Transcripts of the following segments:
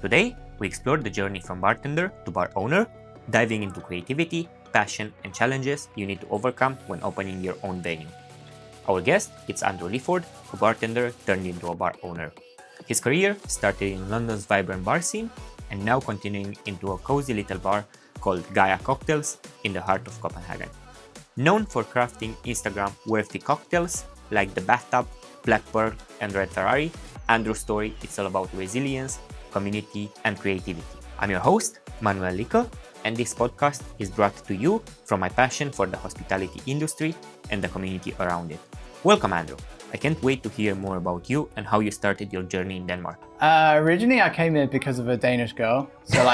Today, we explore the journey from bartender to bar owner, diving into creativity, passion, and challenges you need to overcome when opening your own venue. Our guest is Andrew Lifford, a bartender turned into a bar owner. His career started in London's vibrant bar scene and now continuing into a cozy little bar called Gaia Cocktails in the heart of Copenhagen. Known for crafting Instagram-worthy cocktails like the Bathtub, Black Pearl, and Red Ferrari, Andrew's story is all about resilience, community, and creativity. I'm your host, Manuel Lico, and this podcast is brought to you from my passion for the hospitality industry and the community around it. Welcome, Andrew. I can't wait to hear more about you and how you started your journey in Denmark. Originally, I came here because of a Danish girl. So,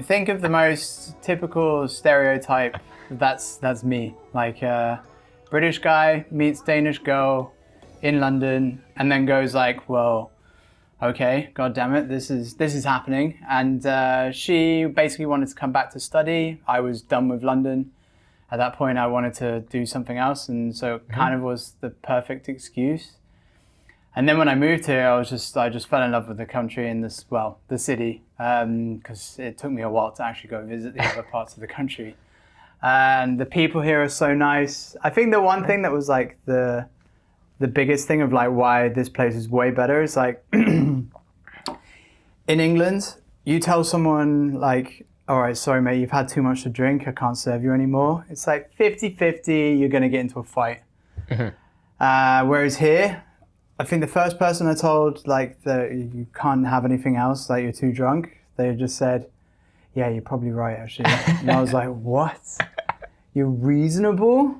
think of the most typical stereotype. That's me. British guy meets Danish girl in London, and then goes well, okay, god damn it, this is happening. And she basically wanted to come back to study. I was done with London. At that point, I wanted to do something else, and so it kind of was the perfect excuse. And then when I moved here, I just fell in love with the country and the city, because it took me a while to actually go visit the other parts of the country. And the people here are so nice. I think the one thing that was the biggest thing of why this place is way better is in England, you tell someone all right, sorry mate, you've had too much to drink, I can't serve you anymore. It's 50-50, you're gonna get into a fight. Whereas here, I think the first person I told that you can't have anything else, you're too drunk, they just said, yeah, you're probably right actually. And I was like, what? You're reasonable?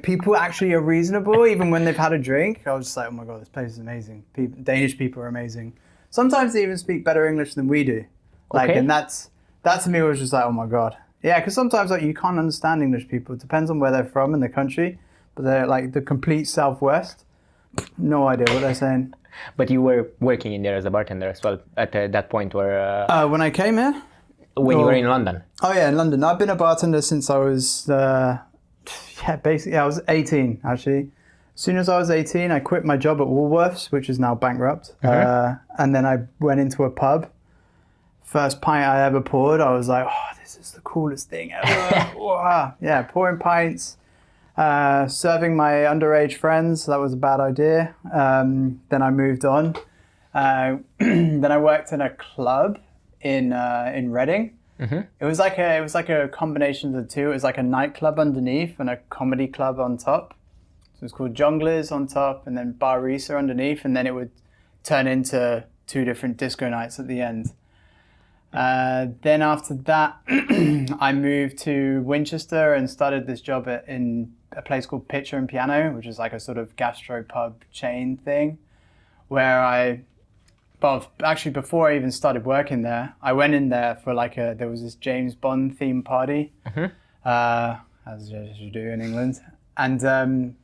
People actually are reasonable even when they've had a drink? I was just oh my god, this place is amazing. Danish people are amazing. Sometimes they even speak better English than we do. Okay. And that to me was just oh my god. Yeah, because sometimes you can't understand English people. It depends on where they're from in the country. But they're the complete southwest. No idea what they're saying. But you were working in there as a bartender as well at that point where... when I came here? When you were in London? Oh yeah, in London. I've been a bartender since I was... I was 18 actually. As soon as I was 18, I quit my job at Woolworths, which is now bankrupt. And then I went into a pub. First pint I ever poured, I was oh, this is the coolest thing ever. Wow. Yeah, pouring pints, serving my underage friends. That was a bad idea. Then I moved on. Then I worked in a club in Reading. It was like a combination of the two. It was like a nightclub underneath and a comedy club on top. So it was called Junglers on top and then Bar Risa underneath, and then it would turn into 2 different disco nights at the end. Then after that, I moved to Winchester and started this job in a place called Pitcher and Piano, which is a sort of gastropub chain thing, where actually before I even started working there, I went in there for there was this James Bond themed party, as you do in England, and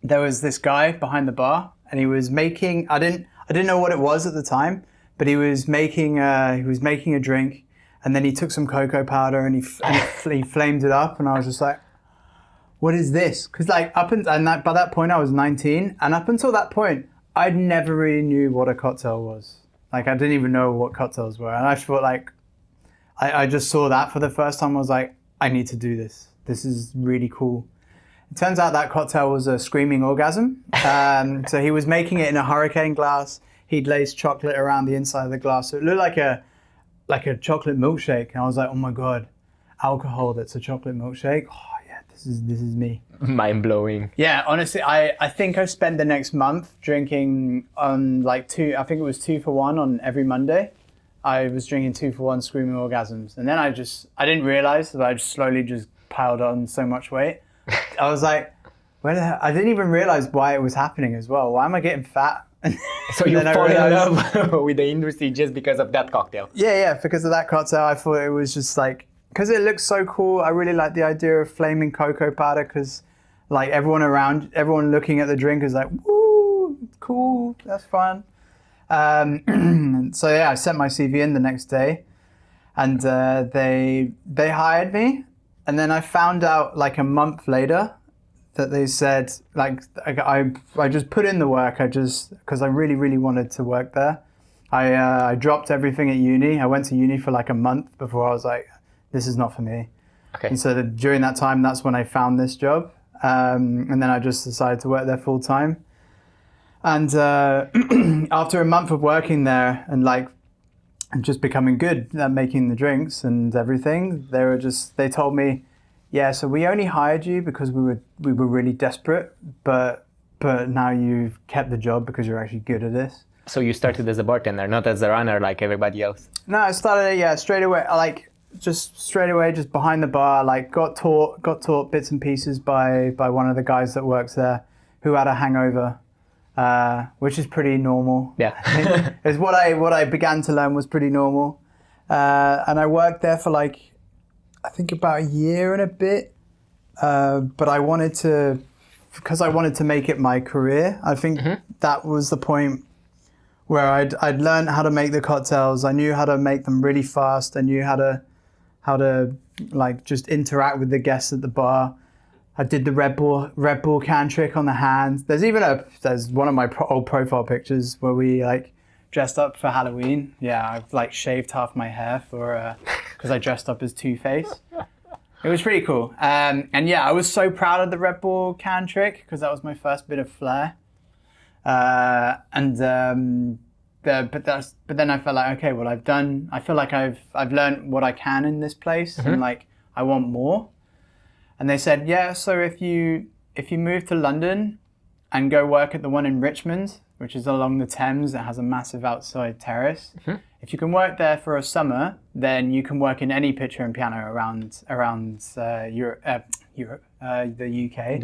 there was this guy behind the bar, and he was making, I didn't know what it was at the time, but he was making a drink, and then he took some cocoa powder and he flamed it up, and I was just what is this? Because by that point I was 19, and up until that point I'd never really knew what a cocktail was. I didn't even know what cocktails were, and I thought I just saw that for the first time. I was I need to do this. This is really cool. It turns out that cocktail was a screaming orgasm. So he was making it in a hurricane glass. He'd laced chocolate around the inside of the glass, so it looked like a chocolate milkshake. And I was oh my god, alcohol that's a chocolate milkshake. Oh yeah, this is me. Mind blowing. Yeah, honestly, I think I spent the next month drinking on I think it was 2 for 1 on every Monday. I was drinking 2 for 1 screaming orgasms, and then I didn't realize that I slowly just piled on so much weight. I was where the hell? I didn't even realize why it was happening as well. Why am I getting fat? So you fall in love with the industry just because of that cocktail? Yeah, because of that cocktail. I thought it was just because it looks so cool. I really like the idea of flaming cocoa powder, because everyone looking at the drink is woo, cool, that's fun. So yeah, I sent my CV in the next day, and they hired me, and then I found out a month later that they said, I just put in the work, because I really, really wanted to work there. I dropped everything at uni. I went to uni for like a month before I was like, this is not for me. Okay. And so during that time, that's when I found this job. And then I just decided to work there full time. And after a month of working there and like just becoming good at making the drinks and everything, they told me, yeah, so we only hired you because we were really desperate, but now you've kept the job because you're actually good at this. So you started as a bartender, not as a runner like everybody else. No, I started straight away. Just behind the bar. Like got taught bits and pieces by one of the guys that works there, who had a hangover, which is pretty normal. Yeah, Is what I began to learn was pretty normal, and I worked there for like I think about a year and a bit. But I wanted to make it my career. I think that was the point where I'd learned how to make the cocktails. I knew how to make them really fast. I knew how to like just interact with the guests at the bar. I did the Red Bull can trick on the hand. There's one of my old profile pictures where we like dressed up for Halloween. Yeah, I've like shaved half my hair because I dressed up as Two-Face. It was pretty cool. And yeah, I was so proud of the Red Bull can trick because that was my first bit of flair. But then I felt like, okay, well, I feel like I've learned what I can in this place and like I want more. And they said, yeah, so if you move to London and go work at the one in Richmond, which is along the Thames, it has a massive outside terrace. If you can work there for a summer, then you can work in any pitcher and piano around Europe, the UK.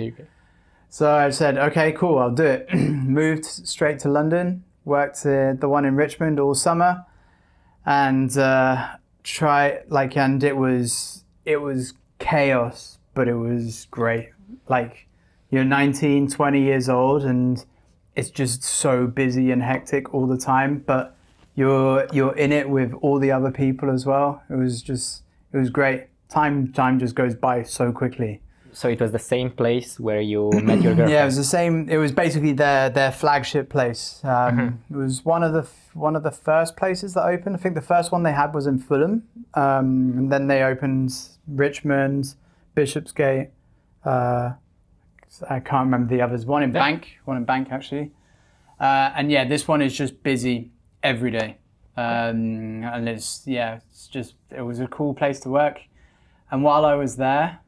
So I said, okay, cool, I'll do it. Moved straight to London, worked at the one in Richmond all summer, and it was chaos, but it was great. Like you're 19, 20 years old, and it's just so busy and hectic all the time, but you're in it with all the other people as well. It was great. Time just goes by so quickly. So it was the same place where you met your girlfriend? Yeah, it was the same. It was basically their flagship place. It was one of the first places that opened. I think the first one they had was in Fulham, and then they opened Richmond, Bishopsgate. I can't remember the others. One in Bank actually. And yeah, this one is just busy every day. And it was a cool place to work. And while I was there,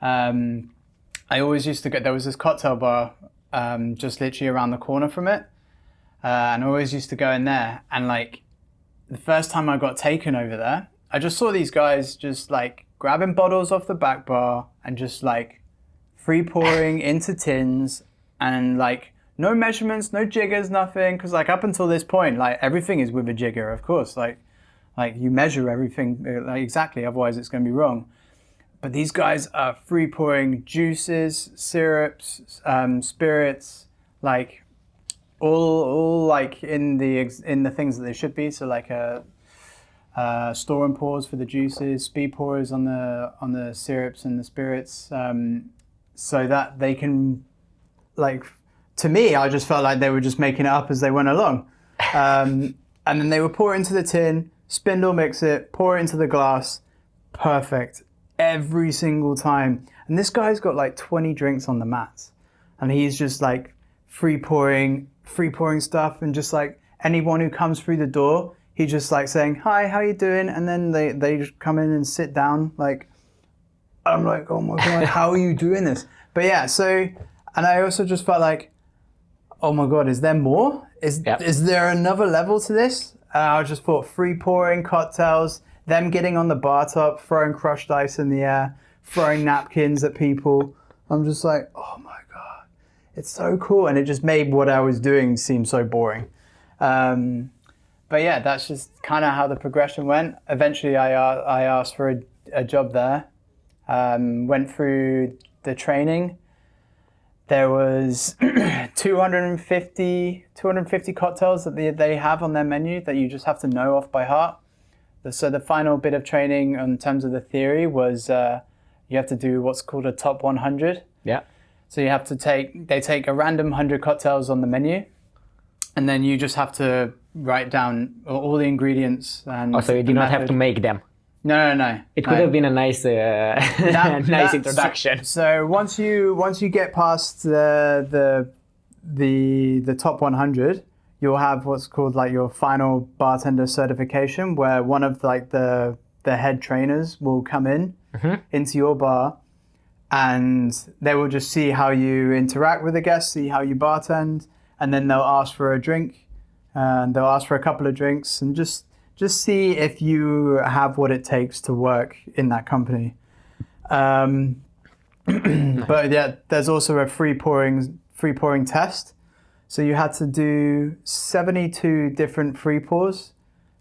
I always used to go, there was this cocktail bar just literally around the corner from it. And I always used to go in there. And like the first time I got taken over there, I just saw these guys just like grabbing bottles off the back bar and just like free pouring into tins and like no measurements, no jiggers, nothing. Because like up until this point, like everything is with a jigger, of course. Like you measure everything like exactly, otherwise it's going to be wrong. But these guys are free pouring juices, syrups, spirits, like all like in the things that they should be. So like store and pours for the juices, speed pours on the syrups and the spirits, so that they can like. To me, I just felt like they were just making it up as they went along, and then they would pour it into the tin, spindle mix it, pour it into the glass, perfect. Every single time. And this guy's got like 20 drinks on the mats and he's just like free pouring stuff, and just like anyone who comes through the door, he just like saying, hi, how you doing? And then they just come in and sit down. Like, I'm like, oh my God, how are you doing this? But yeah, so, and I also just felt like, oh my God, is there more? Is there another level to this? I just thought free pouring cocktails, them getting on the bar top, throwing crushed ice in the air, throwing napkins at people. I'm just like, oh my God, it's so cool. And it just made what I was doing seem so boring. But yeah, that's just kind of how the progression went. Eventually I asked for a job there, went through the training. There was 250 cocktails that they have on their menu that you just have to know off by heart. So the final bit of training in terms of the theory was you have to do what's called a top 100. Yeah. So they take a random 100 cocktails on the menu, and then you just have to write down all the ingredients and. Oh, so you the did not have method. to make them. No. It could have been a nice, nice That- introduction. So once you get past the top 100, you'll have what's called like your final bartender certification, where one of like the head trainers will come in into your bar, and they will just see how you interact with the guests, see how you bartend, and then they'll ask for a drink, and they'll ask for a couple of drinks, and just see if you have what it takes to work in that company. But yeah, there's also a free pouring test. So you had to do 72 different free pours,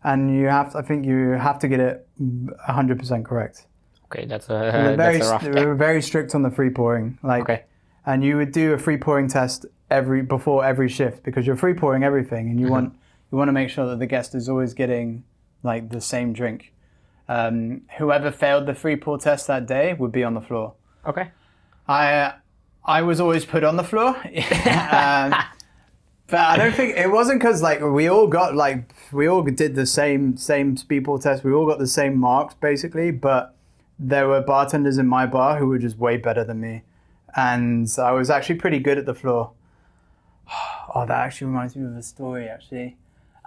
and I think you have to get it 100% correct. Okay, that's They were very strict on the free pouring. Okay. And you would do a free pouring test before every shift, because you're free pouring everything, and you want to make sure that the guest is always getting like the same drink. Whoever failed the free pour test that day would be on the floor. Okay. I was always put on the floor, but I don't think it wasn't because like we all did the same speed pour test. We all got the same marks basically, but there were bartenders in my bar who were just way better than me, and I was actually pretty good at the floor. Oh, that actually reminds me of a story actually.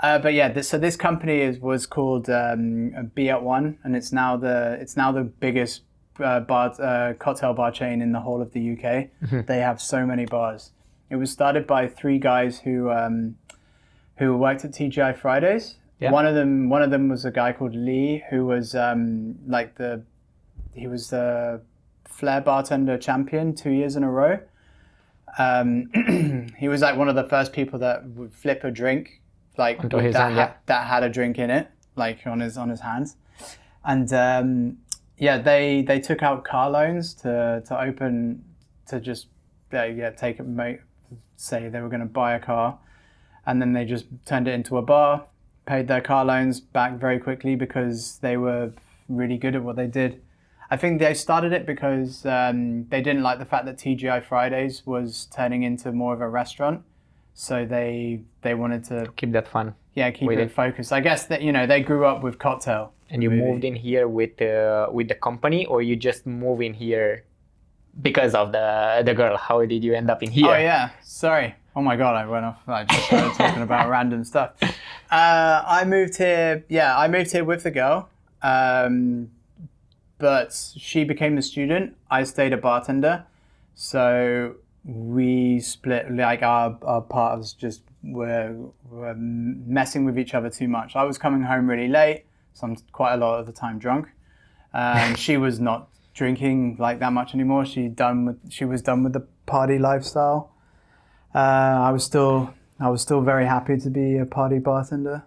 But yeah, this company was called S1.E1, and it's now the biggest cocktail bar chain in the whole of the UK. They have so many bars. It was started by 3 guys who worked at TGI Fridays. Yeah. One of them was a guy called Lee, who was he was the Flair Bartender champion 2 years in a row. He was like one of the first people that would flip a drink like that had a drink in it, like on his hands. And they took out car loans to say they were going to buy a car, and then they just turned it into a bar, paid their car loans back very quickly because they were really good at what they did. I think they started it because they didn't like the fact that TGI Fridays was turning into more of a restaurant, so they wanted to keep that fun. Yeah, keep it focused. I guess that they grew up with cocktail. And you moved in here with the company, or you just moved in here because of the girl? How did you end up in here? Oh yeah, sorry. Oh my god, I went off. I just started talking about random stuff. I moved here. Yeah, I moved here with the girl, but she became the student. I stayed a bartender, so we split. Like our paths just were messing with each other too much. I was coming home really late. So I'm quite a lot of the time drunk. She was not drinking like that much anymore. She was done with the party lifestyle. I was still very happy to be a party bartender.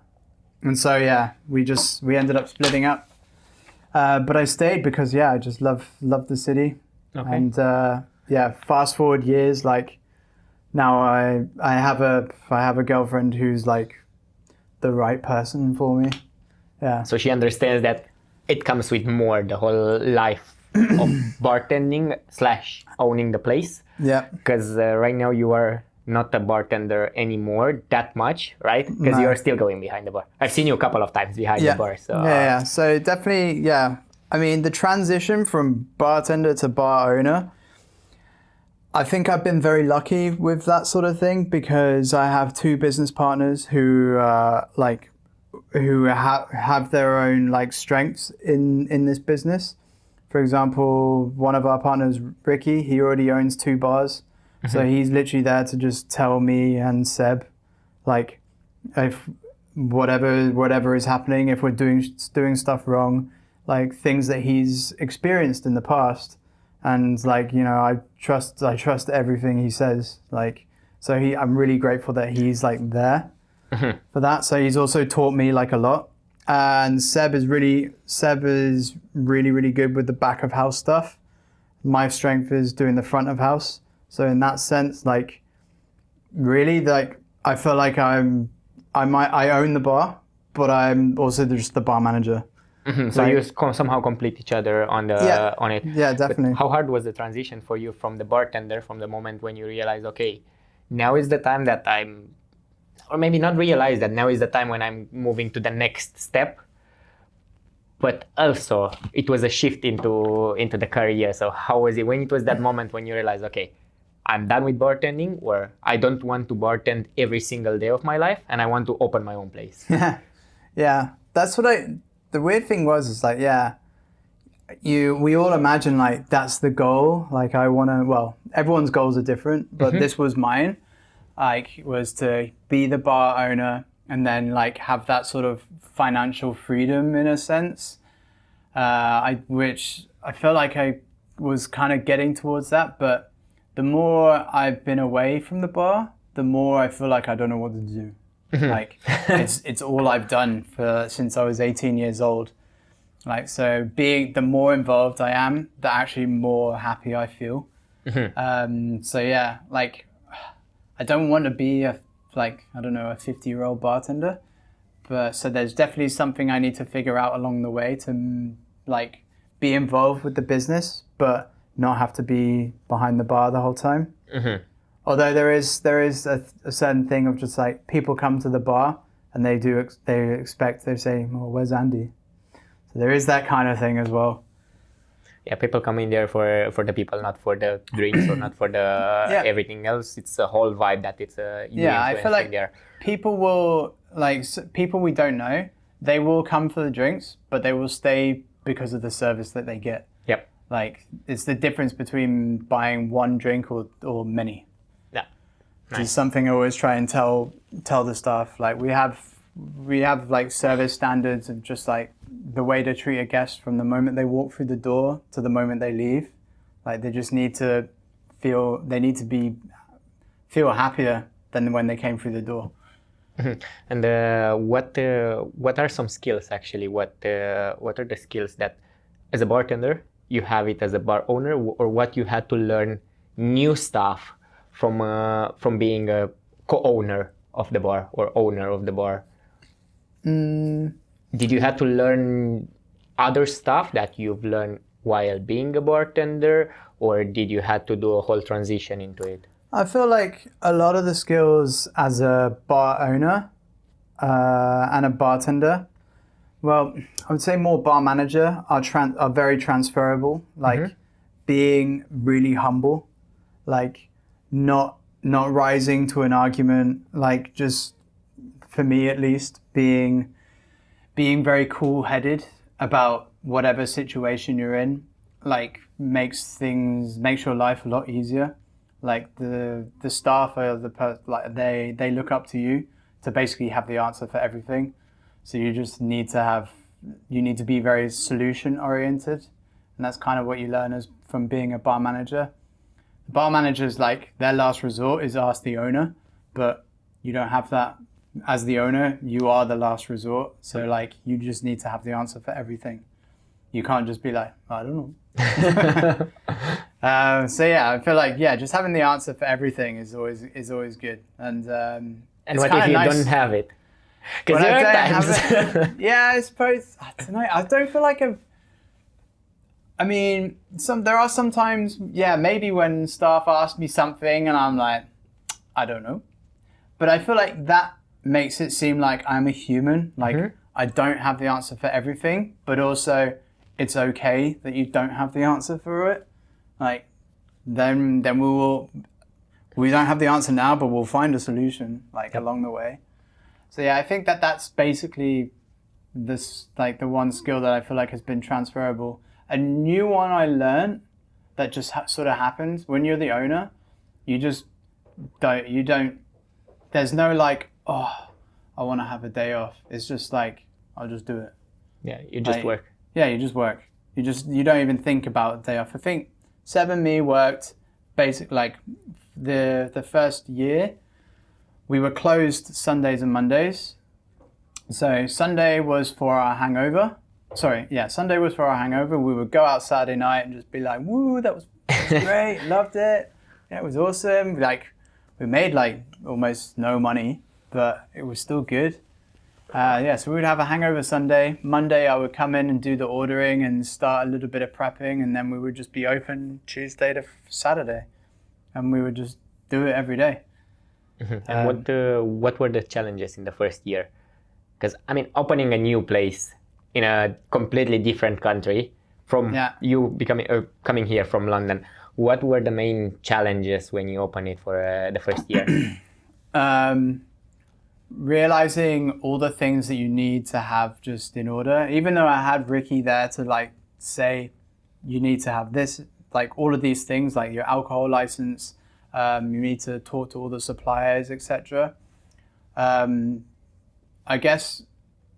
And so yeah, we ended up splitting up. But I stayed because I just love the city. Okay. And fast forward years, like now I have a girlfriend who's like the right person for me. Yeah. So she understands that it comes with more, the whole life of bartending / owning the place. Yeah. Because right now you are not a bartender anymore that much, right? Because you're still going behind the bar. I've seen you a couple of times behind the bar. So. Yeah. So definitely, yeah. I mean, the transition from bartender to bar owner, I think I've been very lucky with that sort of thing because I have 2 business partners who have their own like strengths in this business. For example, one of our partners, Ricky, he already owns 2 bars. Mm-hmm. So he's literally there to just tell me and Seb, like, if whatever is happening, if we're doing stuff wrong, like things that he's experienced in the past. And like, I trust everything he says. Like, so I'm really grateful that he's like there. Mm-hmm. For that. So he's also taught me like a lot. And Seb is really good with the back of house stuff. My strength is doing the front of house. So in that sense, like really, like I feel like I own the bar, but I'm also just the bar manager. Mm-hmm. So you somehow complete each other on it. Yeah, definitely. But how hard was the transition for you from the bartender, from the moment when you realized, okay, now is the time that I'm or maybe not realize that now is the time when I'm moving to the next step. But also it was a shift into the career. So how was it when it was that moment when you realized, okay, I'm done with bartending, or I don't want to bartend every single day of my life and I want to open my own place? Yeah, that's what the weird thing is like, yeah, we all imagine like that's the goal. Like everyone's goals are different, but this was mine. Like, was to be the bar owner and then like have that sort of financial freedom in a sense. Which I felt like I was kind of getting towards that, but the more I've been away from the bar, the more I feel like I don't know what to do. Like it's all I've done since I was 18 years old. Like, so the more involved I am, the actually more happy I feel. So yeah, like I don't want to be a 50-year-old bartender, but so there's definitely something I need to figure out along the way to like be involved with the business, but not have to be behind the bar the whole time. Although there is a certain thing of just like people come to the bar and they say, well, where's Andy? So there is that kind of thing as well. Yeah, people come in there for the people, not for the drinks or not for the everything else. It's a whole vibe that it's I feel like there. People will people we don't know, they will come for the drinks, but they will stay because of the service that they get. Yep. Like, it's the difference between buying one drink or many. Yeah. Nice. It's something I always try and tell the staff. Like, we have like service standards of just like the way to treat a guest from the moment they walk through the door to the moment they leave. Like, they just need to feel feel happier than when they came through the door. And what are some skills actually? What are the skills that, as a bartender, you have it as a bar owner, or what you had to learn new stuff from being a co-owner of the bar or owner of the bar? Did you have to learn other stuff that you've learned while being a bartender, or did you have to do a whole transition into it? I feel like a lot of the skills as a bar owner and a bartender, well, I would say more bar manager, are very transferable. Like being really humble, like not rising to an argument, like just for me at least, being very cool-headed about whatever situation you're in, like makes your life a lot easier. Like the staff or they look up to you to basically have the answer for everything. So you just need to be very solution oriented, and that's kind of what you learn from being a bar manager. The bar manager's like their last resort is ask the owner, but you don't have that. As the owner, you are the last resort. So like you just need to have the answer for everything. You can't just be like, I don't know. So yeah, I feel like just having the answer for everything is always good. And what if you don't have it? Because there are times. Yeah, I suppose tonight I don't feel like there are some times, maybe when staff ask me something and I'm like, I don't know. But I feel like that makes it seem like I'm a human. Like I don't have the answer for everything, but also it's okay that you don't have the answer for it. Like then we don't have the answer now, but we'll find a solution along the way. So I think that's basically the one skill that I feel like has been transferable. A new one I learned that just sort of happens when you're the owner. You just don't. There's no like, oh, I want to have a day off. It's just like, I'll just do it. Yeah, you just work. Yeah, you just work. You don't even think about a day off. I think 7.E worked basic like the first year. We were closed Sundays and Mondays. So Sunday was for our hangover. Sunday was for our hangover. We would go out Saturday night and just be like, woo, that was great, loved it. Yeah, it was awesome. Like, we made like almost no money, but it was still good. So we would have a hangover Sunday. Monday I would come in and do the ordering and start a little bit of prepping, and then we would just be open Tuesday to Saturday. And we would just do it every day. And what were the challenges in the first year? Because I mean, opening a new place in a completely different country from you coming here from London, what were the main challenges when you opened it for the first year? Realizing all the things that you need to have just in order. Even though I had Ricky there to like say, you need to have this, like all of these things, like your alcohol license, you need to talk to all the suppliers, etc. I guess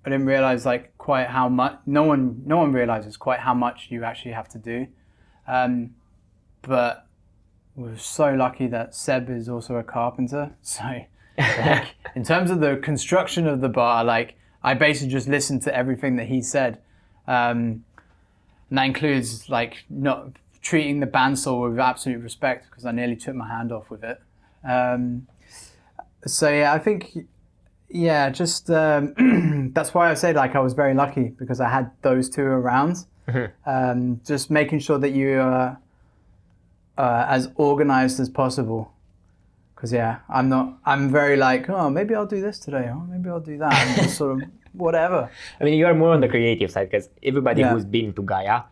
I didn't realize like quite how much. No one realizes quite how much you actually have to do. But we're so lucky that Seb is also a carpenter. So like, in terms of the construction of the bar, like I basically just listened to everything that he said. And that includes like not treating the bandsaw with absolute respect, because I nearly took my hand off with it. So yeah, I think, yeah, just that's why I say like I was very lucky, because I had those two around. Just making sure that you are as organized as possible. Because yeah, I'm very like, oh, maybe I'll do this today. Oh, maybe I'll do that. And just sort of whatever. I mean, you are more on the creative side, because everybody who's been to Gaia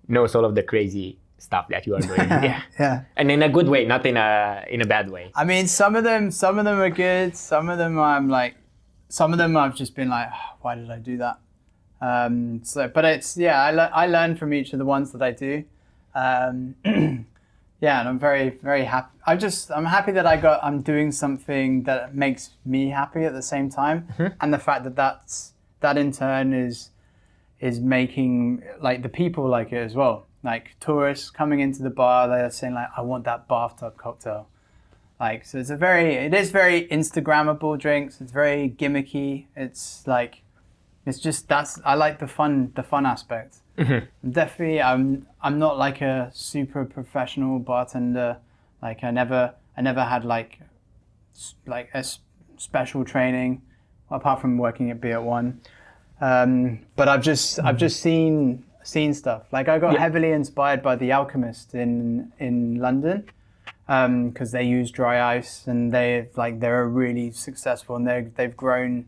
knows all of the crazy stuff that you are doing. Yeah. And in a good way, not in a bad way. I mean, some of them are good. Some of them I've just been like, oh, why did I do that? But it's, yeah, I learn from each of the ones that I do. Yeah, and I'm very, very happy. I'm happy that I'm doing something that makes me happy at the same time. And the fact that in turn is making like the people like it as well. Like tourists coming into the bar, they're saying like, I want that bathtub cocktail. Like, so it is very Instagrammable drinks. It's very gimmicky. It's like, I like the fun aspect. Definitely, I'm not like a super professional bartender. Like I never had like a special training, apart from working at B1. But I've just seen stuff. Like I got heavily inspired by The Alchemist in London, because they use dry ice, and they're really successful, and they've grown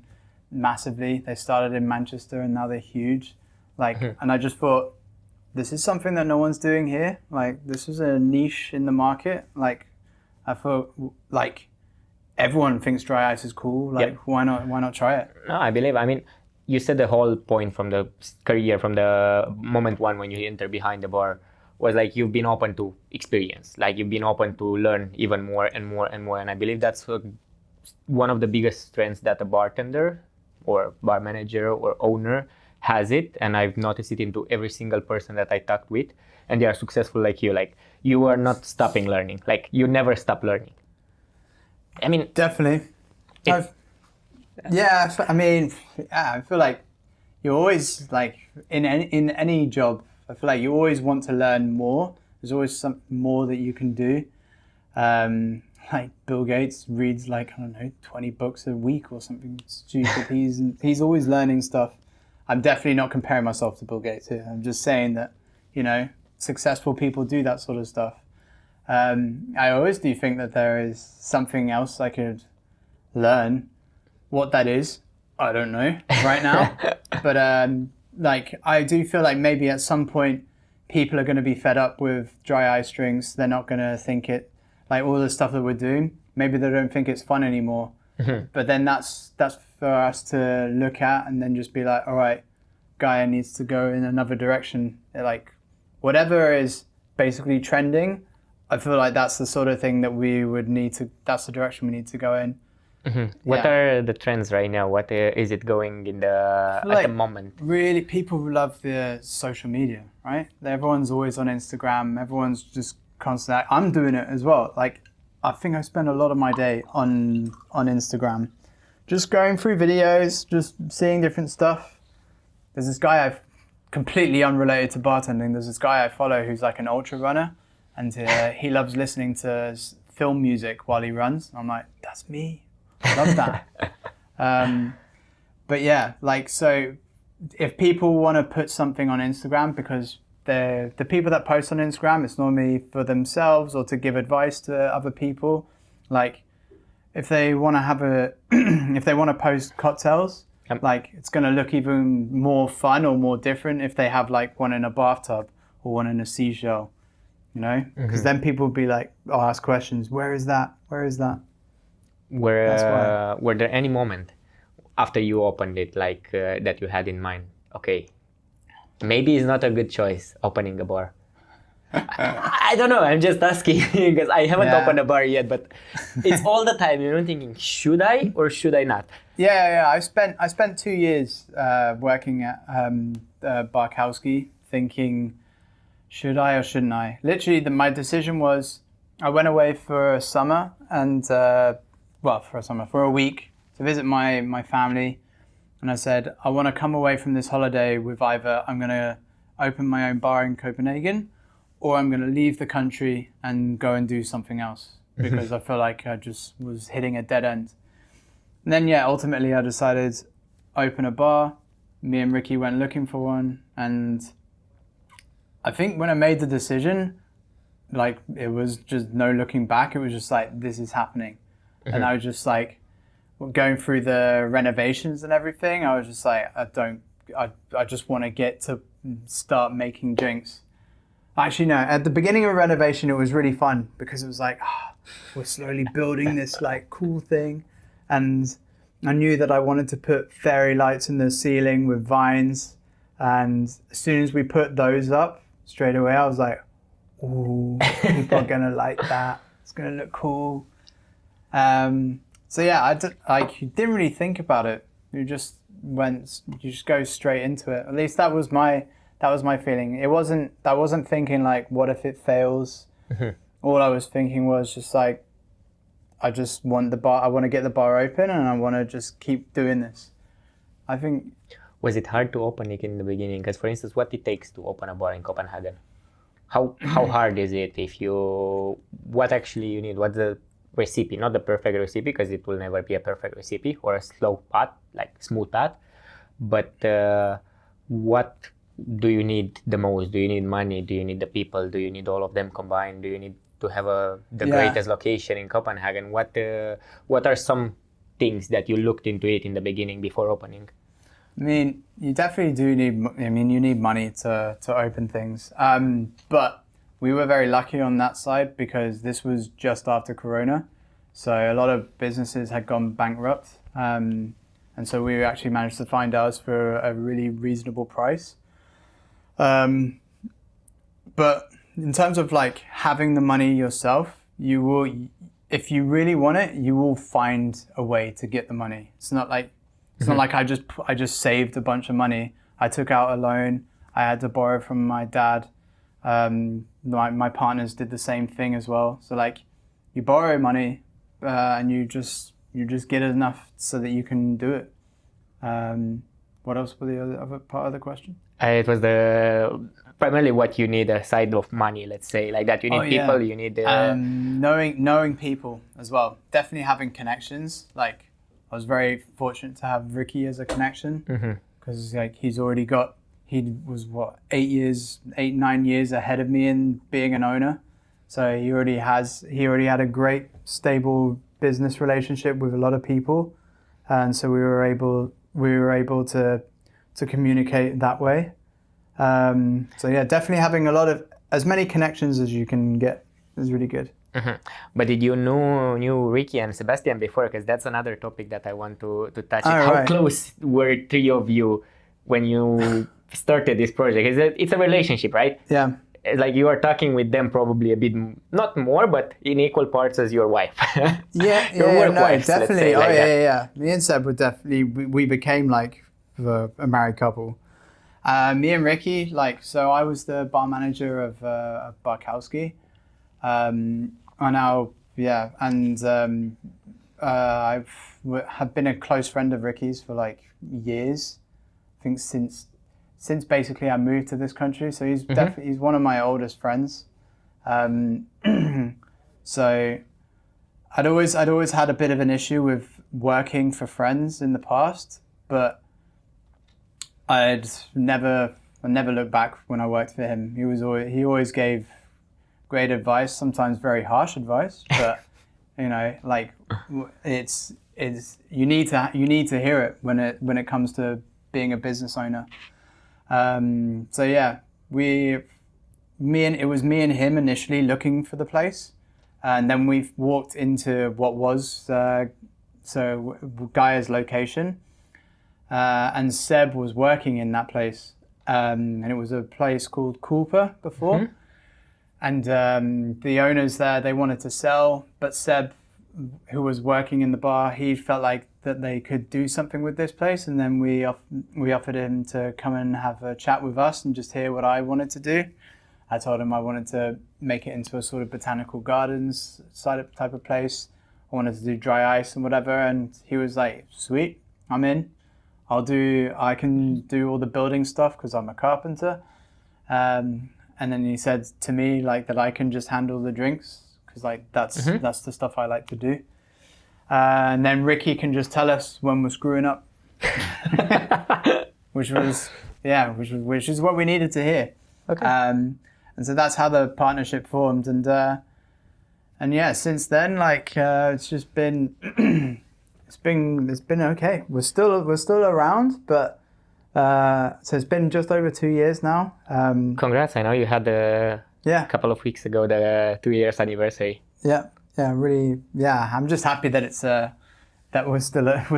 massively. They started in Manchester and now they're huge. Like, and I just thought, this is something that no one's doing here. Like, this is a niche in the market. Like, I thought, like, everyone thinks dry ice is cool. Like, why not try it? No, I believe. I mean, you said the whole point from the career, from the moment one when you enter behind the bar, was like you've been open to experience. Like, you've been open to learn even more and more and more. And I believe that's one of the biggest strengths that a bartender or bar manager or owner has it, and I've noticed it into every single person that I talked with, and they are successful like you. Like, you are not stopping learning. Like, you never stop learning. I mean, definitely. I feel like you always, like, in any job, I feel like you always want to learn more. There's always some more that you can do. Like Bill Gates reads like, I don't know, 20 books a week or something stupid. He's always learning stuff. I'm definitely not comparing myself to Bill Gates here. I'm just saying that, you know, successful people do that sort of stuff. I always do think that there is something else I could learn. What that is, I don't know right now. But like, I do feel like maybe at some point people are going to be fed up with dry ice drinks. They're not going to think it, like all the stuff that we're doing, maybe they don't think it's fun anymore. But then that's for us to look at and then just be like, all right, Gaia needs to go in another direction. Like, whatever is basically trending, I feel like that's the sort of thing that that's the direction we need to go in. What are the trends right now? What is it going in at the moment? Really, people love the social media, right? Everyone's always on Instagram. Everyone's just constantly. I'm doing it as well. Like, I think I spend a lot of my day on Instagram, just going through videos, just seeing different stuff. There's this guy completely unrelated to bartending. There's this guy I follow who's like an ultra runner, and he loves listening to film music while he runs. I'm like, that's me. I love that. But yeah, like, so if people want to put something on Instagram, because the people that post on Instagram, it's normally for themselves or to give advice to other people. Like, if they want to have if they want to post cocktails, like it's going to look even more fun or more different if they have like one in a bathtub or one in a seashell, you know, because then people will be like, ask questions. Where is that? Where is that? Were there any moment after you opened it, like that you had in mind? Okay, maybe it's not a good choice opening a bar. I don't know. I'm just asking because I haven't opened a bar yet, but it's all the time. You know, thinking, should I or should I not? Yeah. I spent 2 years working at Barkowski, thinking, should I or shouldn't I? Literally, my decision was, I went away for a summer and for a week to visit my family, and I said, I want to come away from this holiday with either I'm going to open my own bar in Copenhagen, or I'm going to leave the country and go and do something else, because I feel like I just was hitting a dead end. And then, ultimately I decided open a bar. Me and Ricky went looking for one. And I think when I made the decision, like it was just no looking back. It was just like, this is happening. And I was just like going through the renovations and everything. I was just like, I just want to get to start making drinks. Actually, no. At the beginning of renovation, it was really fun because it was like, we're slowly building this like cool thing, and I knew that I wanted to put fairy lights in the ceiling with vines. And as soon as we put those up, straight away, I was like, "Ooh, people are gonna like that. It's gonna look cool." So yeah, I didn't really think about it. You just go straight into it. At least that was my feeling. I wasn't thinking like, what if it fails? All I was thinking was just like, I just want I want to get the bar open and I want to just keep doing this. I think. Was it hard to open it in the beginning? Because for instance, what it takes to open a bar in Copenhagen? How hard is it? What actually you need? What's the recipe? Not the perfect recipe, because it will never be a perfect recipe or a slow path, like smooth path. But what do you need the most? Do you need money? Do you need the people? Do you need all of them combined? Do you need to have the greatest location in Copenhagen? What are some things that you looked into it in the beginning before opening? I mean, you definitely do you need money to open things. But we were very lucky on that side because this was just after Corona. So a lot of businesses had gone bankrupt. And so we actually managed to find ours for a really reasonable price. But in terms of like having the money yourself, you will, if you really want it, you will find a way to get the money. It's not like I just saved a bunch of money. I took out a loan. I had to borrow from my dad. My partners did the same thing as well. So like, you borrow money, and you just get enough so that you can do it. What else was the other part of the question? It was primarily what you need aside of money, let's say, like that. You need people. You need knowing people as well. Definitely having connections. Like, I was very fortunate to have Ricky as a connection because like he was 9 years ahead of me in being an owner. So he already had a great stable business relationship with a lot of people, and so we were able to communicate that way. So yeah, definitely having as many connections as you can get is really good. But did you knew Ricky and Sebastian before? Because that's another topic that I want to touch. How right. close were three of you when you started this project? It's a relationship, right? Yeah. Like you are talking with them probably a bit, not more, but in equal parts as your wife. Your work wives, definitely. Yeah. Me and Seb were definitely, we became like a married couple. Me and Ricky, so I was the bar manager of Barkowski. I've been a close friend of Ricky's for like years. I think since basically I moved to this country. So he's definitely, he's one of my oldest friends. So I'd always had a bit of an issue with working for friends in the past, but I never looked back when I worked for him. He always gave great advice, sometimes very harsh advice, but You know, like it's you need to hear it when it comes to being a business owner. So yeah, it was me and him initially looking for the place, and then we walked into what was Gaia's location, and Seb was working in that place, and it was a place called Cooper before. Mm-hmm. And the owners there, they wanted to sell, but Seb, who was working in the bar, he felt like that they could do something with this place, and then we offered him to come and have a chat with us and just hear what I wanted to do. I told him I wanted to make it into a sort of botanical gardens type of place. I wanted to do dry ice and whatever, and he was like, "Sweet, I'm in. I can do all the building stuff because I'm a carpenter." And then he said to me like that I can just handle the drinks because like that's the stuff I like to do. And then Ricky can just tell us when we're screwing up, which is what we needed to hear. Okay. And so that's how the partnership formed. And yeah, since then, like it's just been it's been okay. We're still around, but. So it's been just over 2 years now. Congrats! I know you had a couple of weeks ago the 2 years anniversary. Yeah, really. Yeah, I'm just happy that it's that we're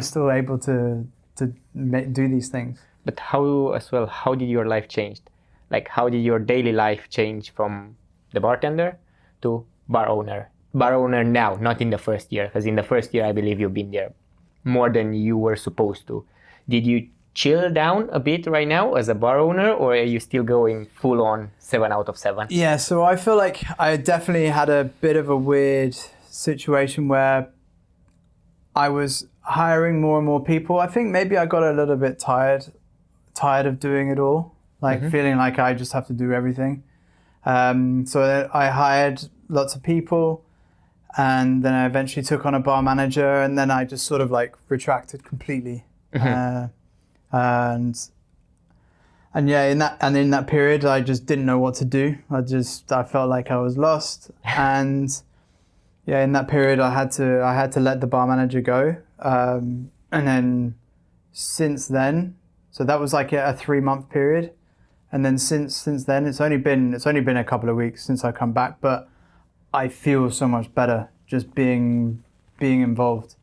still able to do these things. But how did your life change? Like, how did your daily life change from the bartender to bar owner? Bar owner now, not in the first year, because in the first year I believe you've been there more than you were supposed to. Did you chill down a bit right now as a bar owner, or are you still going full on 7 out of 7? Yeah, so I feel like I definitely had a bit of a weird situation where I was hiring more and more people. I think maybe I got a little bit tired of doing it all, like feeling like I just have to do everything. So I hired lots of people, and then I eventually took on a bar manager, and then I just sort of like retracted completely. And yeah, in that period, I just didn't know what to do. I felt like I was lost, and yeah, in that period, I had to let the bar manager go. And then since then, so that was like a 3-month period, and then since then, it's only been a couple of weeks since I come back, but I feel so much better just being involved.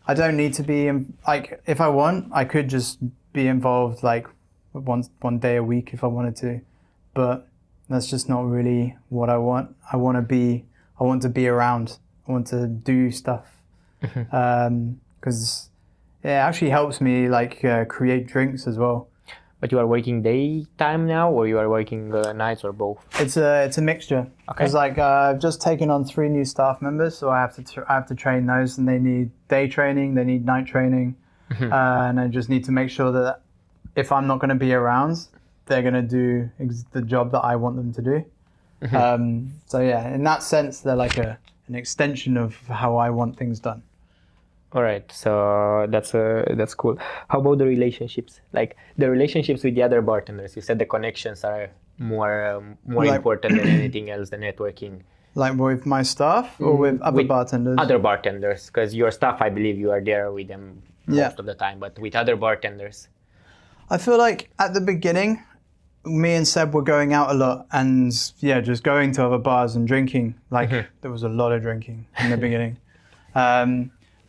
I don't need to be like, if I want, I could just be involved like one day a week if I wanted to, but that's just not really what I want. I want to be around. I want to do stuff, because it actually helps me like create drinks as well. But you are working daytime now, or you are working nights, or both? It's a mixture. Okay. Because like I've just taken on 3 new staff members, so I have to train those, and they need day training, they need night training, and I just need to make sure that if I'm not going to be around, they're going to do the job that I want them to do. So yeah, in that sense, they're like an extension of how I want things done. All right, so that's cool. How about the relationships? Like the relationships with the other bartenders. You said the connections are more like, important than anything else. The networking. Like with my staff or with other bartenders? Other bartenders, because your staff, I believe you are there with them most of the time. But with other bartenders, I feel like at the beginning, me and Seb were going out a lot, and yeah, just going to other bars and drinking. Like there was a lot of drinking in the beginning.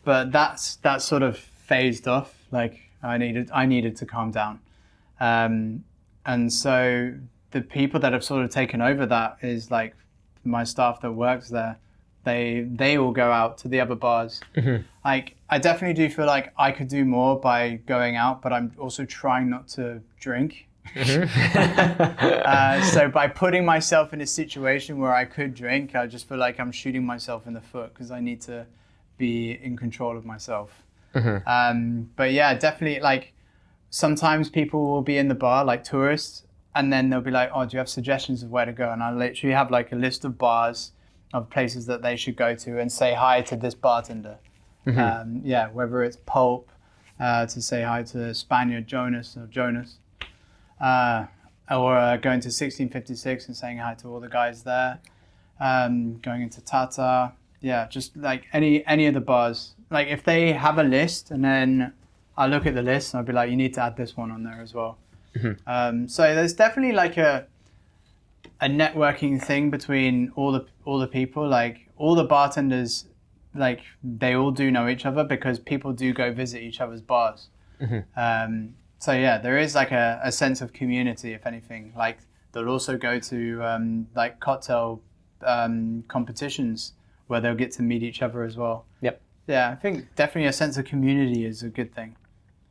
But that sort of phased off. Like I needed to calm down, and so the people that have sort of taken over that is like my staff that works there. They all go out to the other bars. Like I definitely do feel like I could do more by going out, but I'm also trying not to drink. So by putting myself in a situation where I could drink, I just feel like I'm shooting myself in the foot because I need to be in control of myself. But yeah, definitely like sometimes people will be in the bar like tourists, and then they'll be like, oh, do you have suggestions of where to go? And I literally have like a list of bars of places that they should go to and say hi to this bartender. Yeah, whether it's Pulp, to say hi to Spaniard Jonas, or going to 1656 and saying hi to all the guys there, going into Tata, Yeah, just like any of the bars. Like if they have a list, and then I look at the list and I'll be like, you need to add this one on there as well. So there's definitely like a networking thing between all the people. Like all the bartenders, like they all do know each other because people do go visit each other's bars. So yeah, there is like a sense of community, if anything. Like they'll also go to like cocktail competitions where they'll get to meet each other as well. Yep. Yeah, I think definitely a sense of community is a good thing.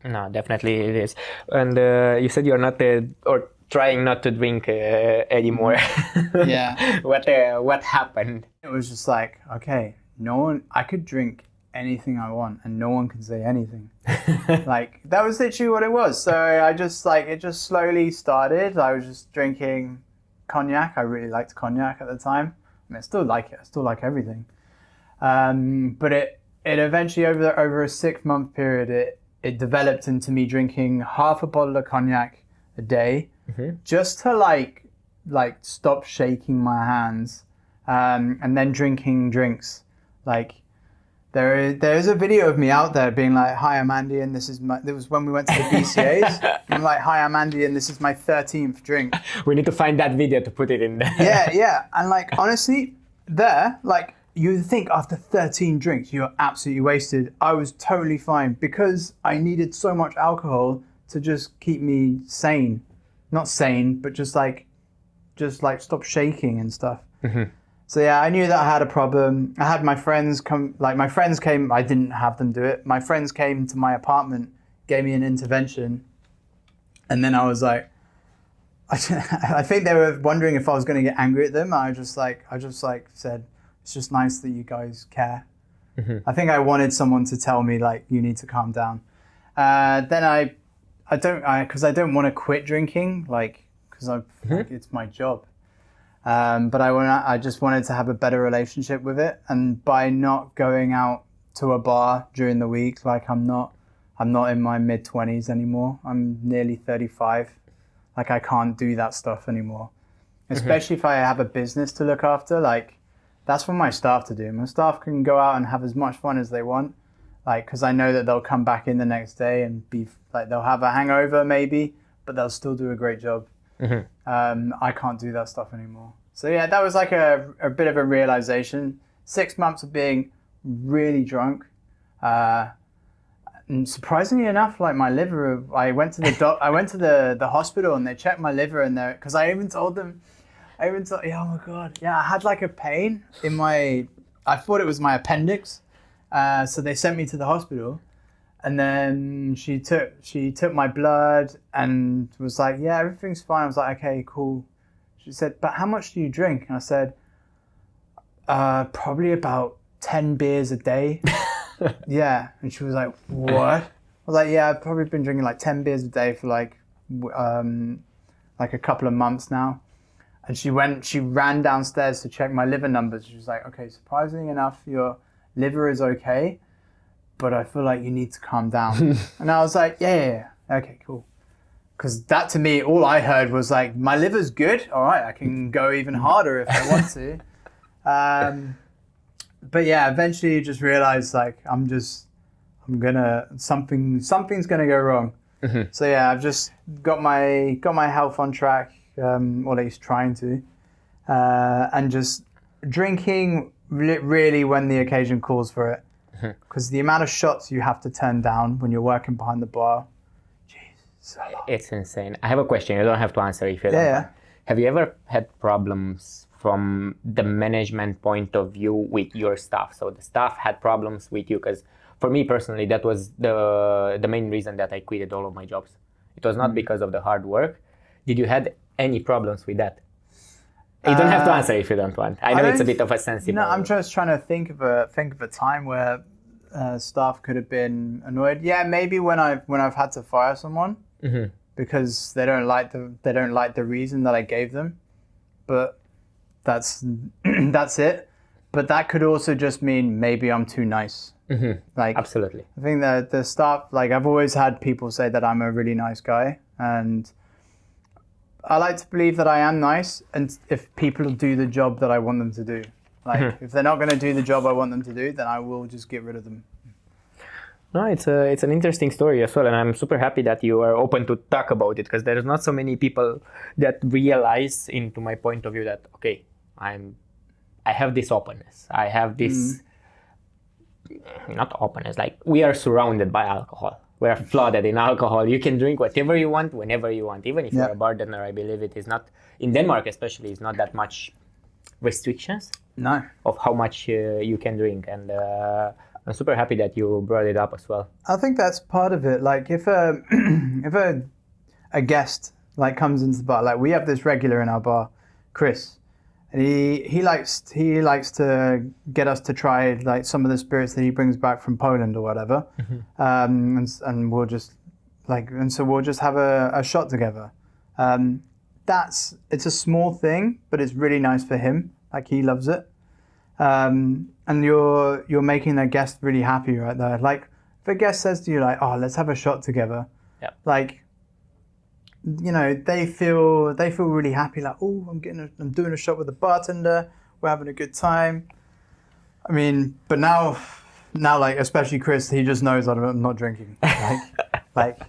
No, definitely it is. And you said you're not or trying not to drink anymore. Yeah. What happened? It was just like, okay, I could drink anything I want and no one can say anything. Like that was literally what it was. So I just like, it just slowly started. I was just drinking cognac. I really liked cognac at the time. I mean, I still like it. I still like everything. But it eventually over a 6-month period, it developed into me drinking half a bottle of cognac a day, just to like stop shaking my hands, and then drinking drinks. Like there's a video of me out there being like, "Hi, I'm Andy, and this was when we went to the BCAs." I'm like, "Hi, I'm Andy, and this is my 13th drink." We need to find that video to put it in there. Yeah, and like honestly, like. You think after 13 drinks, you're absolutely wasted. I was totally fine because I needed so much alcohol to just keep me sane. Not sane, but just like stop shaking and stuff. So yeah, I knew that I had a problem. I had my friends come, like my friends came, I didn't have them do it. My friends came to my apartment, gave me an intervention. And then I was like, I think they were wondering if I was going to get angry at them. I just said, it's just nice that you guys care. I think I wanted someone to tell me like, you need to calm down. Then because I don't want to quit drinking, like, because like, it's my job. But I just wanted to have a better relationship with it. And by not going out to a bar during the week, like I'm not in my mid-20s anymore. I'm nearly 35. Like I can't do that stuff anymore. Especially if I have a business to look after, like, that's for my staff to do. My staff can go out and have as much fun as they want, like, because I know that they'll come back in the next day and be like, they'll have a hangover maybe, but they'll still do a great job. I can't do that stuff anymore. So yeah, that was like a bit of a realization. 6 months of being really drunk. And surprisingly enough, like my liver, I went to the hospital and they checked my liver and because I even told them, yeah, oh my God. Yeah, I had like a pain in I thought it was my appendix. So they sent me to the hospital and then she took my blood and was like, yeah, everything's fine. I was like, okay, cool. She said, but how much do you drink? And I said, probably about 10 beers a day. Yeah. And she was like, what? I was like, yeah, I've probably been drinking like 10 beers a day for like a couple of months now. And she ran downstairs to check my liver numbers. She was like, okay, surprisingly enough, your liver is okay, but I feel like you need to calm down. And I was like, yeah, okay, cool. Because that to me, all I heard was like, my liver's good. All right, I can go even harder if I want to. But yeah, eventually you just realize like, something's gonna go wrong. So yeah, I've just got my health on track. Or at least trying to, and just drinking really when the occasion calls for it. Because the amount of shots you have to turn down when you're working behind the bar, jeez, it's insane. I have a question. You don't have to answer if you don't. Yeah. Have you ever had problems from the management point of view with your staff? So the staff had problems with you, because for me personally, that was the main reason that I quitted all of my jobs. It was not because of the hard work. Did you had any problems with that? You don't have to answer if you don't want. I know it's a bit of a sensitive. No, I'm just trying to think of a time where staff could have been annoyed. Yeah, maybe when I've had to fire someone because they don't like the reason that I gave them, but that's it. But that could also just mean maybe I'm too nice. Like absolutely. I think that the staff, like I've always had people say that I'm a really nice guy, and I like to believe that I am nice, and if people do the job that I want them to do. Like if they're not going to do the job I want them to do, then I will just get rid of them. No, it's an interesting story as well, and I'm super happy that you are open to talk about it, because there's not so many people that realize, into my point of view, that okay, I have this openness, I have this not openness, like we are surrounded by alcohol, we are flooded in alcohol. You can drink whatever you want, whenever you want, even if you're a bartender. I believe it is not in Denmark, especially, it's not that much restrictions of how much you can drink, and I'm super happy that you brought it up as well. I think that's part of it. Like if a guest like comes into the bar, like we have this regular in our bar, Chris, and he likes to get us to try like some of the spirits that he brings back from Poland or whatever, and we'll just so we'll just have a shot together. It's a small thing, but it's really nice for him. Like he loves it. And you're making a guest really happy right there. Like if a guest says to you like, "Oh, let's have a shot together," like they feel really happy. Like, "Oh, I'm doing a shot with the bartender. We're having a good time." I mean, but now like especially Chris, he just knows that I'm not drinking. Like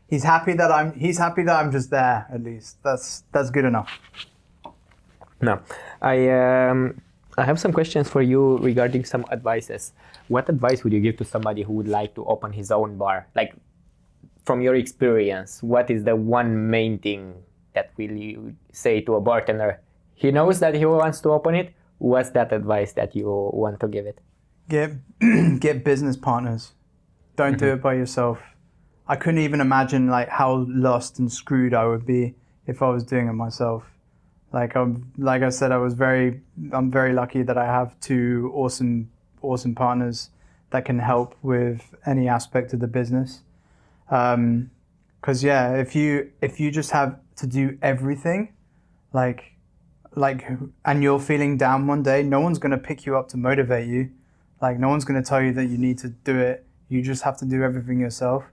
he's happy that I'm just there. At least that's good enough. No, I have some questions for you regarding some advices. What advice would you give to somebody who would like to open his own bar? Like, from your experience, what is the one main thing that will you say to a bartender? He knows that he wants to open it. What's that advice that you want to give it? Get business partners. Don't do it by yourself. I couldn't even imagine like how lost and screwed I would be if I was doing it myself. Like I said, I'm very lucky that I have two awesome partners that can help with any aspect of the business. Because if you just have to do everything, like and you're feeling down one day, no one's gonna pick you up to motivate you. Like no one's gonna tell you that you need to do it. You just have to do everything yourself.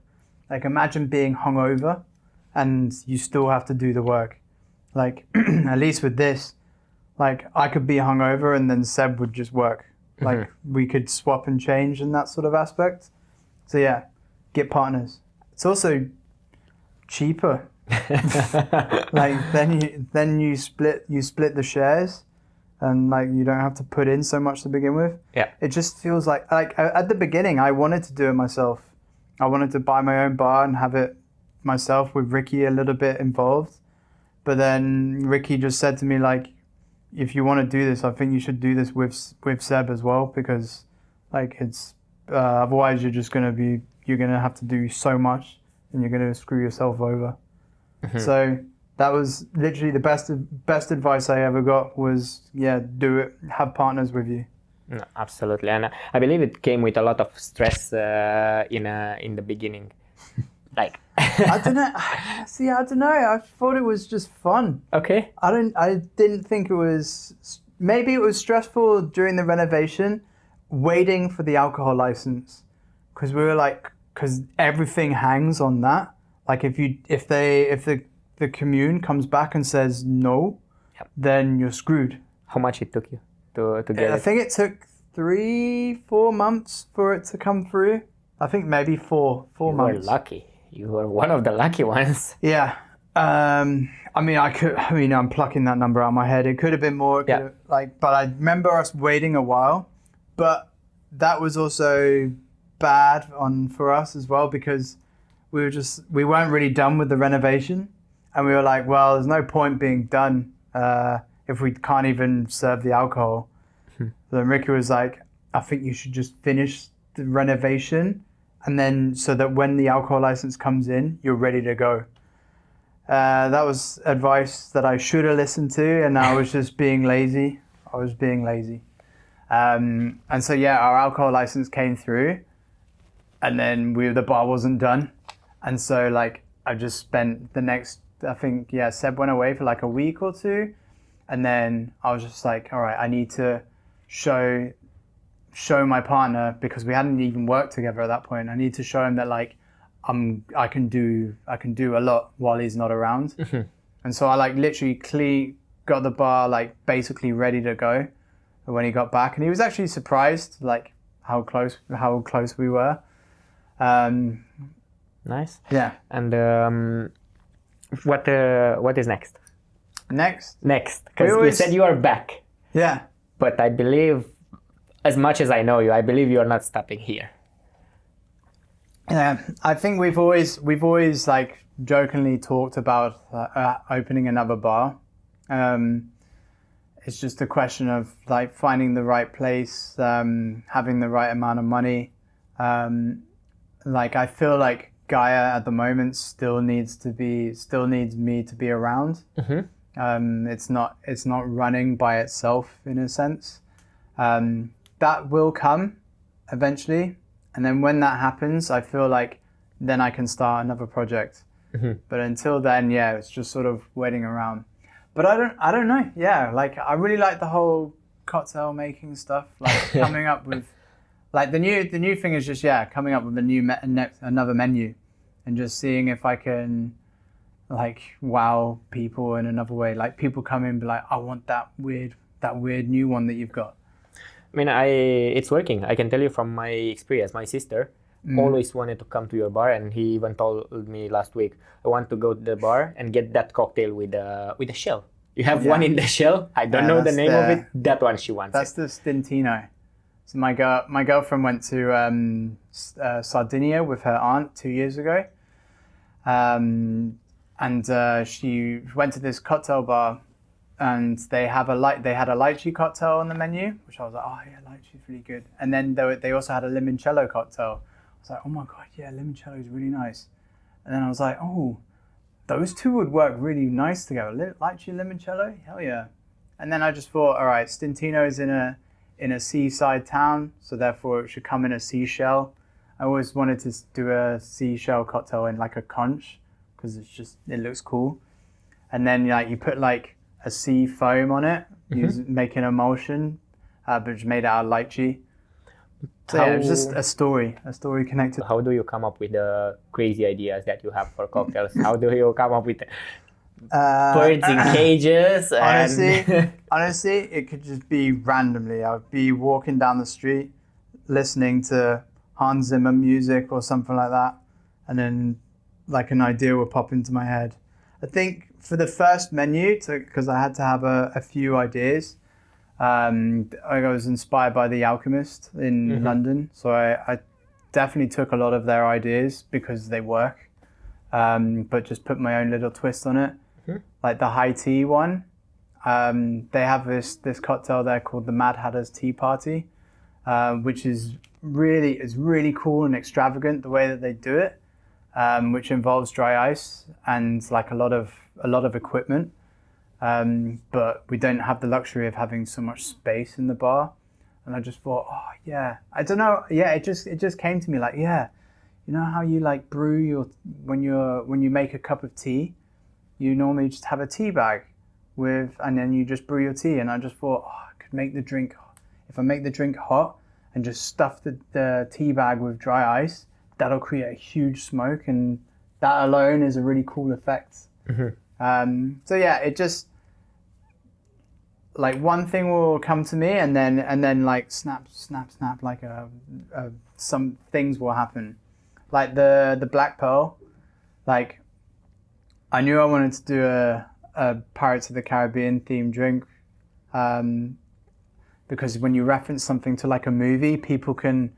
Like imagine being hungover, and you still have to do the work. Like, at least with this, like, I could be hungover and then Seb would just work. Like, we could swap and change in that sort of aspect. So, yeah, get partners. It's also cheaper. Like, then you split the shares and, like, you don't have to put in so much to begin with. Yeah. It just feels like at the beginning, I wanted to do it myself. I wanted to buy my own bar and have it myself with Ricky a little bit involved. But then Ricky just said to me, like, if you want to do this, I think you should do this with Seb as well, because like it's otherwise you're gonna have to do so much and you're gonna screw yourself over. So that was literally the best advice I ever got was do it, have partners with you. No, absolutely, and I believe it came with a lot of stress in the beginning. Like I don't know. See, I don't know. I thought it was just fun. Okay. I didn't think it was. Maybe it was stressful during the renovation, waiting for the alcohol license, because we were like, because everything hangs on that. Like if the commune comes back and says no, then you're screwed. How much it took you to get it? I think it took 3-4 months for it to come through. I think maybe four months. You were lucky. You were one of the lucky ones. Yeah. I'm plucking that number out of my head. It could have been more. But I remember us waiting a while. But that was also bad for us as well, because we weren't really done with the renovation, and we were like, well, there's no point being done if we can't even serve the alcohol. So then Ricky was like, I think you should just finish the renovation, and then so that when the alcohol license comes in, you're ready to go. That was advice that I should have listened to, and I was just being lazy. And so our alcohol license came through, and then the bar wasn't done, and so like I just spent the next, I think Seb went away for like a week or two, and then I was just like, all right, I need to show my partner, because we hadn't even worked together at that point. I need to show him that like I can do a lot while he's not around. And so I like literally got the bar like basically ready to go. when he got back, and he was actually surprised, like how close we were. Nice. Yeah. And what is next? Next, Because you said you are back, yeah. but I believe, as much as I know you, I believe you are not stopping here. Yeah, I think we've always like jokingly talked about opening another bar. It's just a question of like finding the right place, having the right amount of money. Like I feel like Gaia at the moment still needs me to be around. It's not running by itself in a sense. That will come eventually. And then when that happens, I feel like then I can start another project. But until then, yeah, it's just sort of waiting around. But I don't know. Yeah, like I really like the whole cocktail making stuff. Like coming up with, like the new thing is just coming up with another menu, and just seeing if I can, like wow people in another way. Like people come in and be like, I want that weird new one that you've got. I mean, it's working. I can tell you from my experience. My sister always wanted to come to your bar, and he even told me last week, I want to go to the bar and get that cocktail with a shell. You have one in the shell. I don't know the name of it. That one she wants. That's the Stintino. So my girlfriend went to Sardinia with her aunt 2 years ago, and she went to this cocktail bar. And they had a lychee cocktail on the menu, which I was like, oh yeah, lychee's really good. And then they also had a limoncello cocktail. I was like, oh my god, yeah, limoncello is really nice. And then I was like, oh, those two would work really nice together. Lychee, limoncello, hell yeah. And then I just thought, all right, Stintino is in a seaside town, so therefore it should come in a seashell. I always wanted to do a seashell cocktail in like a conch because it looks cool. And then like you put like a sea foam on it, making emulsion, but just made out of lychee. So yeah, it was just a story connected. How do you come up with the crazy ideas that you have for cocktails? How do you come up with birds in cages? Honestly, it could just be randomly. I would be walking down the street, listening to Hans Zimmer music or something like that, and then like an idea would pop into my head. I think for the first menu, because I had to have a few ideas, I was inspired by The Alchemist in London. So I definitely took a lot of their ideas because they work, but just put my own little twist on it. Like the high tea one, they have this cocktail there called the Mad Hatter's Tea Party, which is really cool and extravagant the way that they do it. Which involves dry ice and like a lot of equipment, but we don't have the luxury of having so much space in the bar. And I just thought, oh yeah, I don't know, yeah, it just came to me like, yeah, you know how you like brew when you make a cup of tea, you normally just have a tea bag and then you just brew your tea. And I just thought, oh, I could make the drink, if I make the drink hot and just stuff the tea bag with dry ice, that'll create a huge smoke, and that alone is a really cool effect. So yeah, it just like one thing will come to me, and then like snap, like some things will happen. Like the Black Pearl, like I knew I wanted to do a Pirates of the Caribbean themed drink, because when you reference something to like a movie, people can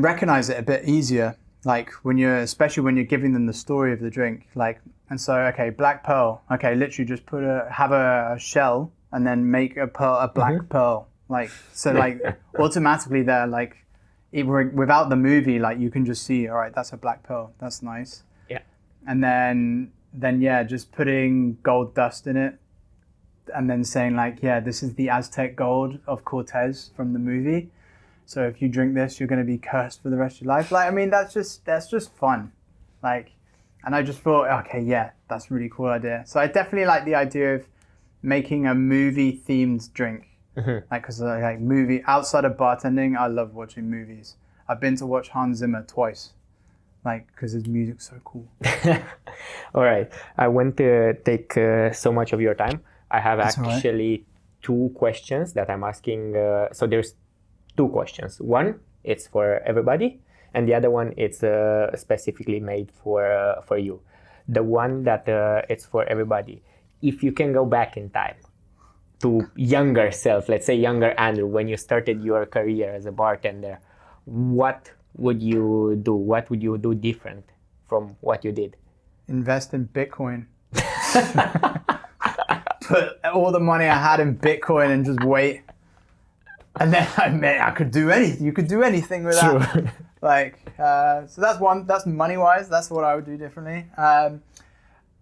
recognize it a bit easier, like especially when you're giving them the story of the drink. Like, and so okay, Black Pearl, okay, literally just have a shell and then make a black pearl, like, so like automatically they're like, without the movie, like you can just see, all right, that's a black pearl, that's nice. Yeah. And then yeah, just putting gold dust in it, and then saying like, yeah, this is the Aztec gold of Cortez from the movie. So if you drink this, you're going to be cursed for the rest of your life. Like, I mean, that's just fun. Like, and I just thought, okay, yeah, that's a really cool idea. So I definitely like the idea of making a movie themed drink. Like, cause like outside of bartending, I love watching movies. I've been to watch Hans Zimmer twice. like because his music's so cool. All right. I won't take so much of your time. I have That's all right. actually two questions that I'm asking. So there's two questions. One, it's for everybody, and the other one, it's specifically made for you. The one that it's for everybody. If you can go back in time to younger self, let's say younger Andrew, when you started your career as a bartender, what would you do? What would you do different from what you did? Invest in Bitcoin. Put all the money I had in Bitcoin and just wait. And then I could do anything. You could do anything with that. True. Like, so that's one. That's money wise. That's what I would do differently.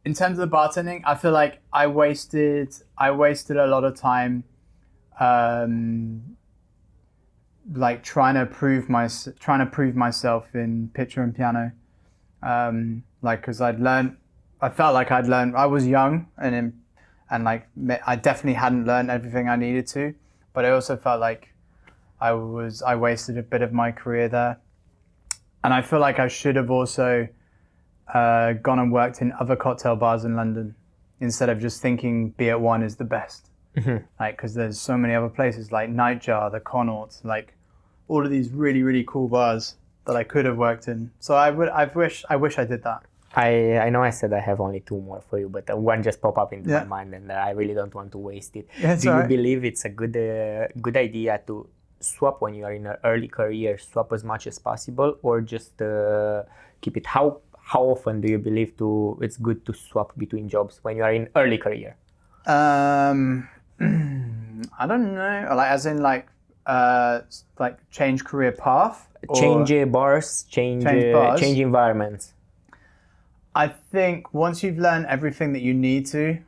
In terms of the bartending, I feel like I wasted a lot of time, like trying to prove myself in pitcher and piano. Like, because I felt like I'd learned. I was young and like I definitely hadn't learned everything I needed to, but I also felt like I wasted a bit of my career there, and I feel like I should have also gone and worked in other cocktail bars in London instead of just thinking S1.E1 is the best. Mm-hmm. Like, because there's so many other places like Nightjar, the Connaught, like all of these really, really cool bars that I could have worked in. So I wish I did that. I know I said I have only two more for you, but one just popped up into my mind, and I really don't want to waste it. Yeah, Do you believe it's a good idea to swap when you are in an early career, swap as much as possible, or just keep it? How often do you believe it's good to swap between jobs when you are in early career? I don't know. Like, as in like change career path? Change bars, change environments. I think once you've learned everything that you need to,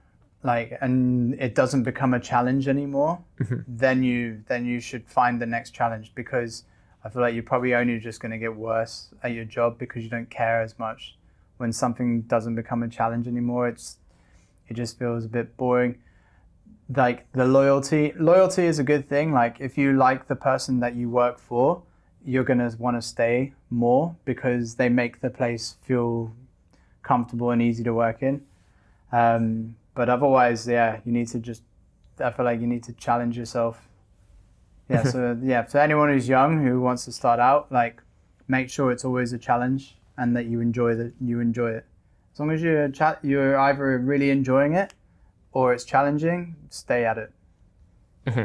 like, and it doesn't become a challenge anymore, then you should find the next challenge, because I feel like you're probably only just going to get worse at your job because you don't care as much. When something doesn't become a challenge anymore, it just feels a bit boring. Like, the loyalty is a good thing. Like, if you like the person that you work for, you're going to want to stay more because they make the place feel comfortable and easy to work in. But otherwise, I feel like you need to challenge yourself. Yeah, so anyone who's young who wants to start out, like, make sure it's always a challenge and that you enjoy it. As long as you're either really enjoying it or it's challenging, stay at it. Mm-hmm.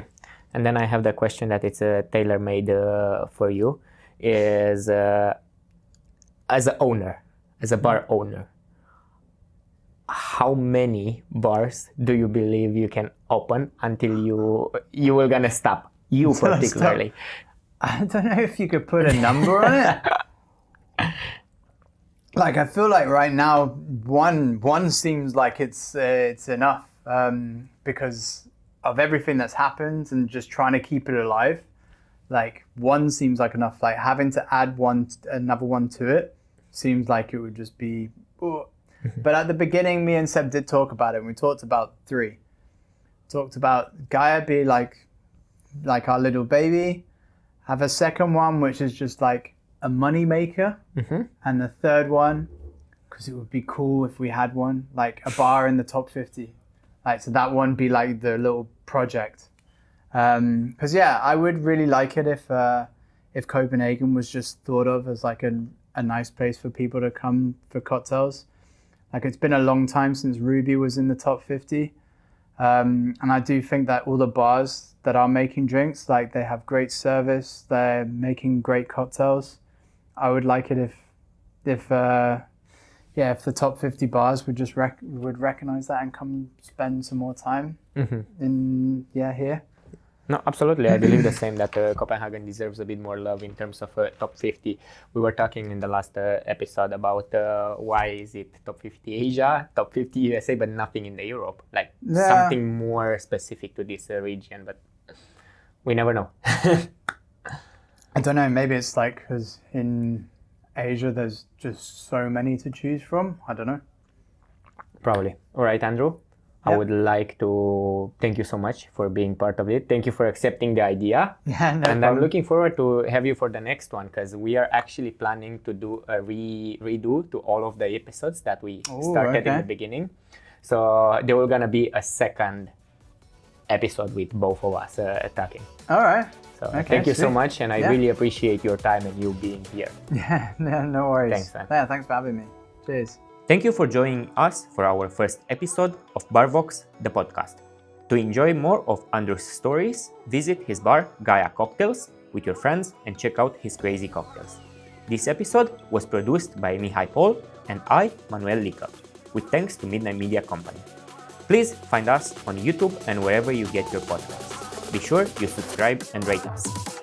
And then I have the question that it's tailor-made for you, is as an owner, as a bar owner, how many bars do you believe you can open until you will gonna stop? You particularly. I don't know if you could put a number on it. Like, I feel like right now one seems like it's enough, because of everything that's happened and just trying to keep it alive. Like, one seems like enough. Like, having to add another one to it seems like it would just be. But at the beginning, me and Seb did talk about it, and we talked about 3. Talked about Gaia be like our little baby, have a second one which is just like a money maker, and the third one, because it would be cool if we had one, like a bar in the top 50. Like, so that one be like the little project. Because I would really like it if Copenhagen was just thought of as like a nice place for people to come for cocktails. Like, it's been a long time since Ruby was in the top 50. And I do think that all the bars that are making drinks, like, they have great service, they're making great cocktails. I would like it if the top 50 bars would just would recognize that and come spend some more time here. No, absolutely. I believe the same, that Copenhagen deserves a bit more love in terms of top 50. We were talking in the last episode about why is it top 50 Asia, top 50 USA, but nothing in the Europe. Like, something more specific to this region, but we never know. I don't know, maybe it's like because in Asia there's just so many to choose from. I don't know. Probably. All right, Andrew, I would like to thank you so much for being part of it. Thank you for accepting the idea. Yeah, no And problem. I'm looking forward to have you for the next one, because we are actually planning to do a redo to all of the episodes that we started in the beginning. So there will gonna be a second episode with both of us talking. All right. So thank you so much, and I really appreciate your time and you being here. Yeah, no worries. Thanks, man. Yeah, thanks for having me. Cheers. Thank you for joining us for our first episode of Barvox, the podcast. To enjoy more of Andrew's stories, visit his bar, Gaia Cocktails, with your friends and check out his crazy cocktails. This episode was produced by Mihai Paul and I, Manuel Lică, with thanks to Midnight Media Company. Please find us on YouTube and wherever you get your podcasts. Be sure you subscribe and rate us.